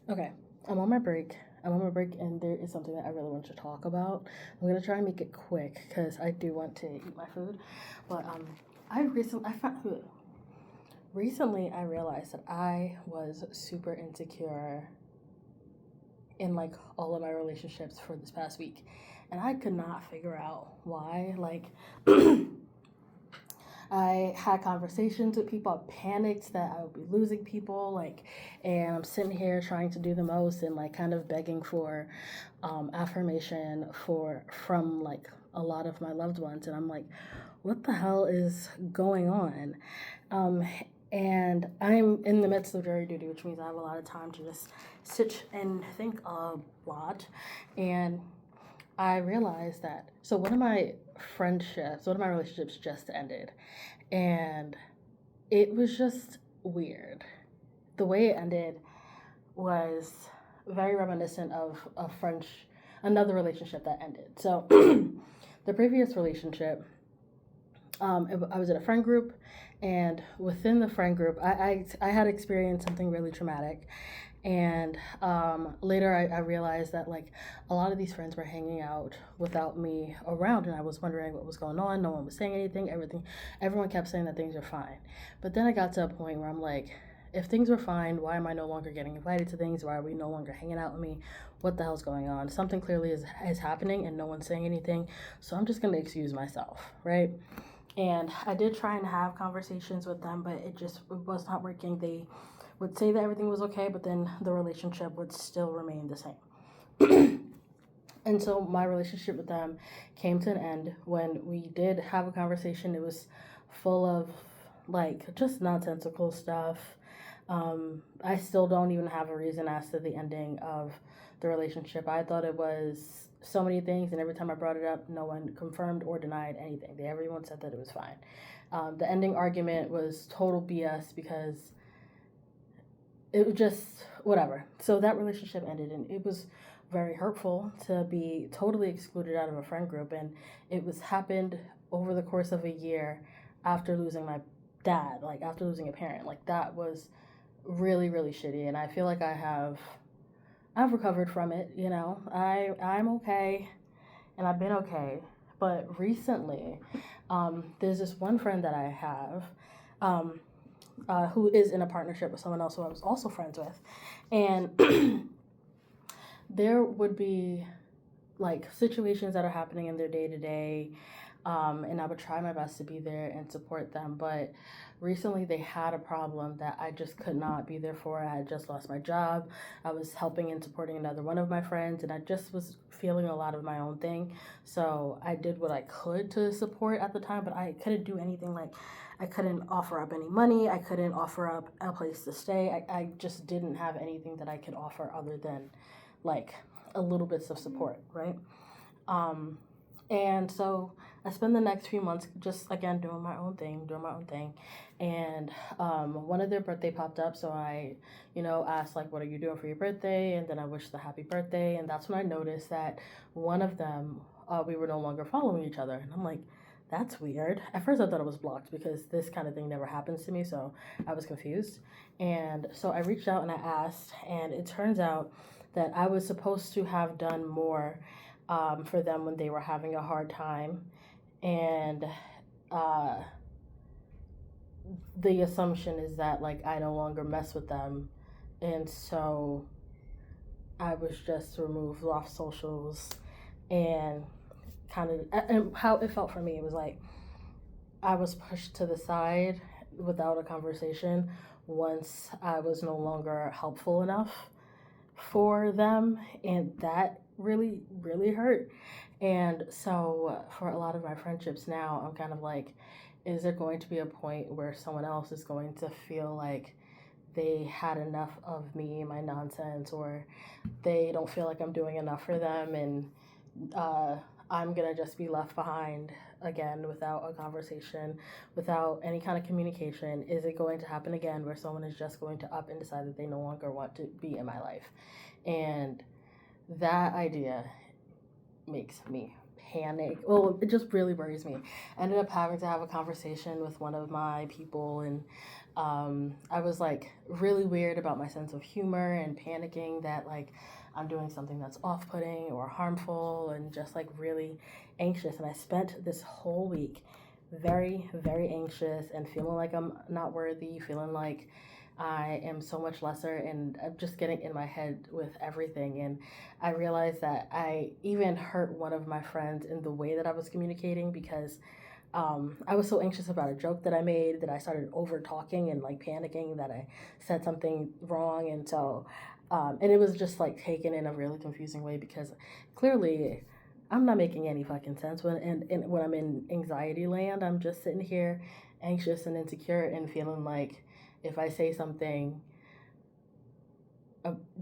Okay, I'm on my break. And there is something that I really want to talk about. I'm gonna try and make it quick because I do want to eat my food. But recently I realized that I was super insecure in like all of my relationships for this past week, and I could not figure out why. Like, I had conversations with people. I panicked that I would be losing people, like, and I'm sitting here trying to do the most and like kind of begging for affirmation from like a lot of my loved ones, and I'm like, what the hell is going on? Um, and I'm in the midst of jury duty, which means I have a lot of time to just sit and think a lot, and I realized that one of my relationships just ended, and it was just weird. The way it ended was very reminiscent of another relationship that ended. So, the previous relationship, I was in a friend group, and within the friend group, I had experienced something really traumatic, and later I realized that like a lot of these friends were hanging out without me around, and I was wondering what was going on. No one was saying anything. Everyone kept saying that things were fine, but then I got to a point where I'm like, if things were fine, why am I no longer getting invited to things? Why are we no longer hanging out with me? What the hell's going on? Something clearly is happening, and no one's saying anything. So I'm just gonna excuse myself, right? And I did try and have conversations with them, but it was not working. They would say that everything was okay, but then the relationship would still remain the same. And so my relationship with them came to an end. When we did have a conversation, it was full of like just nonsensical stuff. I still don't even have a reason as to the ending of the relationship. I thought it was so many things, and every time I brought it up, no one confirmed or denied anything. Everyone said that it was fine. The ending argument was total BS because it was just whatever. So that relationship ended, and it was very hurtful to be totally excluded out of a friend group, and it was happened over the course of a year after losing my dad, like after losing a parent. Like that was really really shitty, and I feel like I've recovered from it. I'm okay, and I've been okay. But recently, there's this one friend that I have, um, who is in a partnership with someone else who I was also friends with, and there would be like situations that are happening in their day to day, and I would try my best to be there and support them. But recently, they had a problem that I just could not be there for. I had just lost my job. I was helping and supporting another one of my friends, and I just was feeling a lot of my own thing. So I did what I could to support at the time, but I couldn't do anything. Like, I couldn't offer up any money. I couldn't offer up a place to stay. I just didn't have anything that I could offer other than like a little bits of support, right? Um, and so I spend the next few months just again doing my own thing. And one of their birthday popped up, so I, asked like, "What are you doing for your birthday?" And then I wished the happy birthday, and that's when I noticed that one of them, we were no longer following each other, and I'm like, "That's weird." At first, I thought it was blocked because this kind of thing never happens to me, so I was confused. And so I reached out and I asked, and it turns out that I was supposed to have done more for them when they were having a hard time. And uh, the assumption is that, like, I no longer mess with them. And so I was just removed off socials, and and how it felt for me, it was like I was pushed to the side without a conversation once I was no longer helpful enough for them, and that really really hurt. And so for a lot of my friendships now, I'm kind of like, is there going to be a point where someone else is going to feel like they had enough of me, my nonsense, or they don't feel like I'm doing enough for them, and uh, I'm gonna just be left behind again without a conversation, without any kind of communication? Is it going to happen again where someone is just going to up and decide that they no longer want to be in my life? And that idea makes me panic. Well, it just really worries me. I ended up having to have a conversation with one of my people, and I was like really weird about my sense of humor and panicking that like I'm doing something that's off putting or harmful, and just like really anxious. And I spent this whole week very, very anxious and feeling like I'm not worthy, feeling like I am so much lesser, and I'm just getting in my head with everything. And I realized that I even hurt one of my friends in the way that I was communicating, because I was so anxious about a joke that I made that I started over talking and like panicking that I said something wrong. And so, and it was just like taken in a really confusing way, because clearly I'm not making any fucking sense and when I'm in anxiety land. I'm just sitting here anxious and insecure and feeling like if I say something,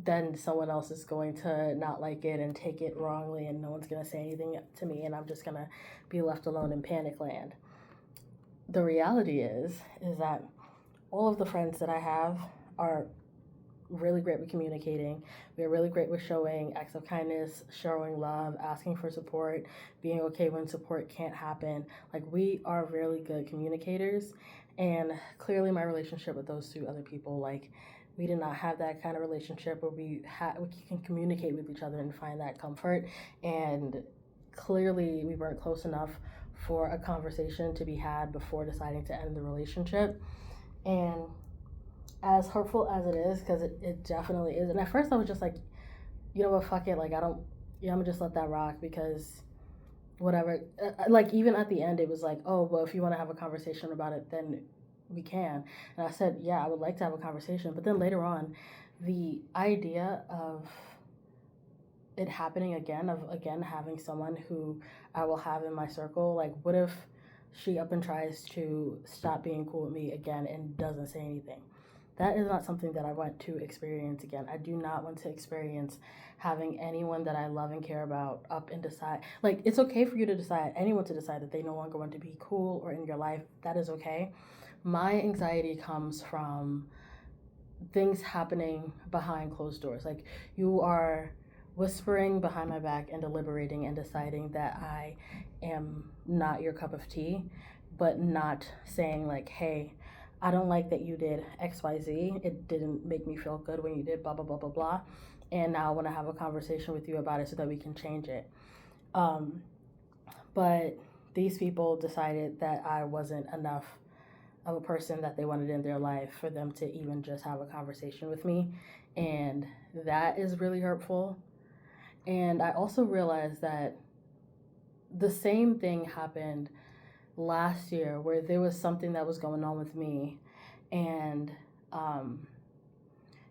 then someone else is going to not like it and take it wrongly, and no one's going to say anything to me, and I'm just going to be left alone in panic land. The reality is that all of the friends that I have are really great with communicating. We're really great with showing acts of kindness, showing love, asking for support, being okay when support can't happen. Like, we are really good communicators. And clearly my relationship with those two other people, like, we did not have that kind of relationship where we can communicate with each other and find that comfort. And clearly we weren't close enough for a conversation to be had before deciding to end the relationship. And as hurtful as it is, because it definitely is. And at first I was just like, you know what, fuck it. Like, I don't, I'm gonna just let that rock, because whatever. Like, even at the end, it was like, oh, well, if you want to have a conversation about it, then we can. And I said, yeah, I would like to have a conversation. But then later on, the idea of it happening again, of again having someone who I will have in my circle, like, what if she up and tries to stop being cool with me again and doesn't say anything? That is not something that I want to experience again. I do not want to experience having anyone that I love and care about up and decide. Like, it's okay for you to decide, anyone to decide that they no longer want to be cool or in your life. That is okay. My anxiety comes from things happening behind closed doors. Like, you are whispering behind my back and deliberating and deciding that I am not your cup of tea, but not saying, like, hey, I don't like that you did XYZ. It didn't make me feel good when you did blah, blah, blah, blah, blah. And now I want to have a conversation with you about it so that we can change it. But these people decided that I wasn't enough of a person that they wanted in their life for them to even just have a conversation with me. And that is really hurtful. And I also realized that the same thing happened last year, where there was something that was going on with me, and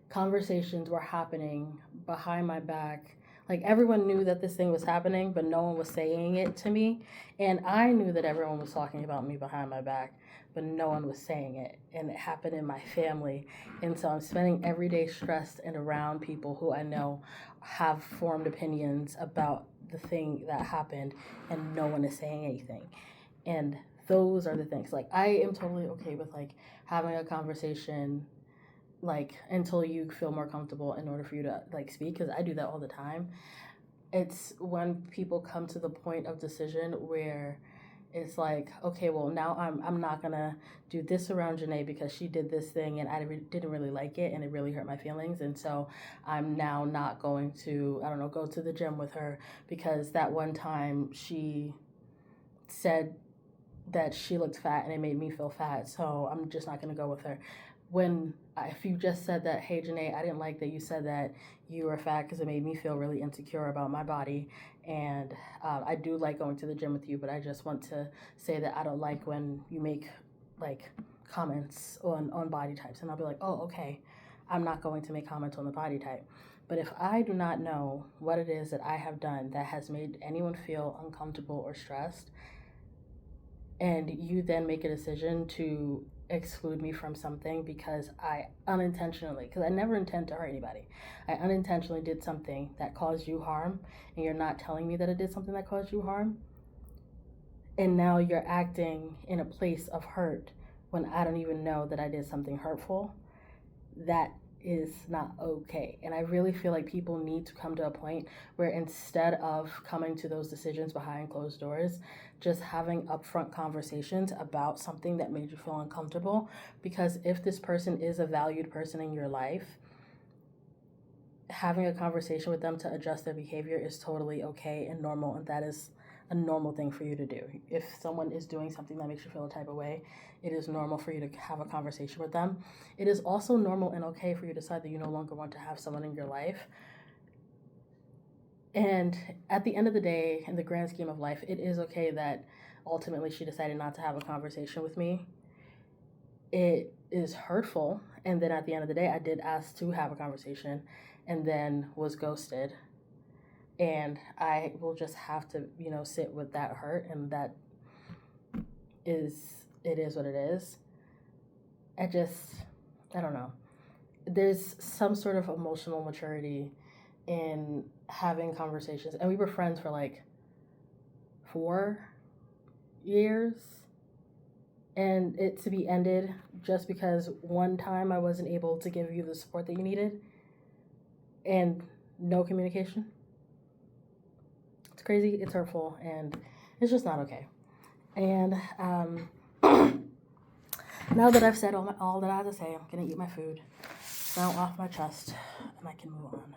conversations were happening behind my back. Like, everyone knew that this thing was happening, but no one was saying it to me. And I knew that everyone was talking about me behind my back, but no one was saying it. And it happened in my family. And so I'm spending every day stressed and around people who I know have formed opinions about the thing that happened, and no one is saying anything. And those are the things. Like, I am totally okay with like having a conversation, like, until you feel more comfortable in order for you to like speak, because I do that all the time. It's when people come to the point of decision where it's like, okay, well, now I'm not gonna do this around Janae because she did this thing and I didn't really like it and it really hurt my feelings, and so I'm now not going to, I don't know, go to the gym with her because that one time she said that she looked fat and it made me feel fat, so I'm just not gonna go with her. When if you just said that, hey Janae, I didn't like that you said that you were fat because it made me feel really insecure about my body, and I do like going to the gym with you, but I just want to say that I don't like when you make like comments on body types. And I'll be like, oh, okay, I'm not going to make comments on the body type. But if I do not know what it is that I have done that has made anyone feel uncomfortable or stressed, and you then make a decision to exclude me from something because I unintentionally, because I never intend to hurt anybody, I unintentionally did something that caused you harm, and you're not telling me that it did something that caused you harm, and now you're acting in a place of hurt when I don't even know that I did something hurtful, that is not okay. And I really feel like people need to come to a point where instead of coming to those decisions behind closed doors, just having upfront conversations about something that made you feel uncomfortable. Because if this person is a valued person in your life, having a conversation with them to adjust their behavior is totally okay and normal, and that is a normal thing for you to do. If someone is doing something that makes you feel a type of way, it is normal for you to have a conversation with them. It is also normal and okay for you to decide that you no longer want to have someone in your life. And at the end of the day, in the grand scheme of life, it is okay that ultimately she decided not to have a conversation with me. It is hurtful. And then at the end of the day, I did ask to have a conversation and then was ghosted. And I will just have to, sit with that hurt, and that it is what it is. I don't know. There's some sort of emotional maturity in having conversations. And we were friends for like 4 years. And it to be ended just because one time I wasn't able to give you the support that you needed and no communication. It's crazy, it's hurtful, and it's just not okay. And now that I've said all that I have to say, I'm gonna eat my food, now off my chest, and I can move on.